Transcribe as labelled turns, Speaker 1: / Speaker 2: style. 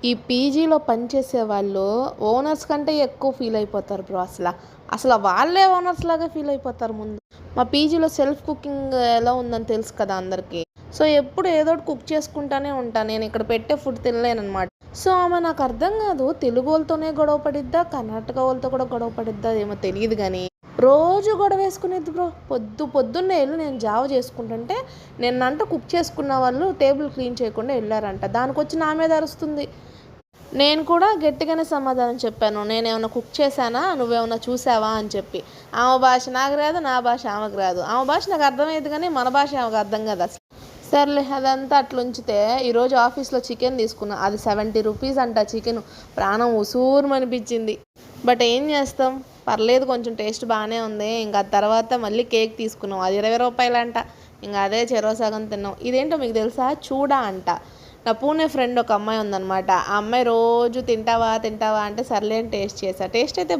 Speaker 1: ఈ పీజీలో పనిచేసే వాళ్ళు ఓనర్స్ కంటే ఎక్కువ ఫీల్ అయిపోతారు బ్రో అసలు వాళ్ళే ఓనర్స్ లాగా ఫీల్ అయిపోతారు ముందు. మా పీజీలో సెల్ఫ్ కుకింగ్ ఎలా ఉందని తెలుసు కదా అందరికీ. సో ఎప్పుడు ఏదో ఒకటి కుక్ చేసుకుంటానే ఉంటాను. నేను ఇక్కడ పెట్టే ఫుడ్ తినలేనమాట. సో ఆమె నాకు అర్థం కాదు, తెలుగు వాళ్ళతోనే గొడవ పడిద్దా, కర్ణాటక వాళ్ళతో కూడా గొడవ పడిద్దా ఏమో తెలియదు కానీ రోజు గొడవ వేసుకునేది బ్రో. పొద్దున్నే వెళ్ళి నేను జావ చేసుకుంటుంటే నిన్నంట కుక్ చేసుకున్న వాళ్ళు టేబుల్ క్లీన్ చేయకుండా వెళ్ళారంట. దానికి వచ్చి నా మీద అరుస్తుంది. నేను కూడా గట్టిగానే సమాధానం చెప్పాను. నేనేమన్నా కుక్ చేశానా, నువ్వేమన్నా చూసావా అని చెప్పి. ఆమె భాష నాకు రాదు, నా భాష ఆమెకు రాదు. ఆమె భాష నాకు అర్థమయ్యేది కానీ మన భాష ఆమెకు అర్థం కాదు అసలు. సర్లే అదంతా అట్లుంచితే ఈరోజు ఆఫీస్లో చికెన్ తీసుకున్నా. అది 70 రూపీస్ అంట చికెన్. ప్రాణం ఉసూరుమనిపించింది. బట్ ఏం చేస్తాం, పర్లేదు, కొంచెం టేస్ట్ బాగానే ఉంది. ఇంకా తర్వాత మళ్ళీ కేక్ తీసుకున్నాం. అది 20 రూపాయలంట. ఇంకా అదే చెరో సగం తిన్నాం. ఇదేంటో మీకు తెలుసా, చూడా అంట. నా పూణే ఫ్రెండ్ ఒక అమ్మాయి ఉందన్నమాట. ఆ అమ్మాయి రోజు తింటావా తింటావా అంటే సర్లే అని టేస్ట్ చేశా. టేస్ట్ అయితే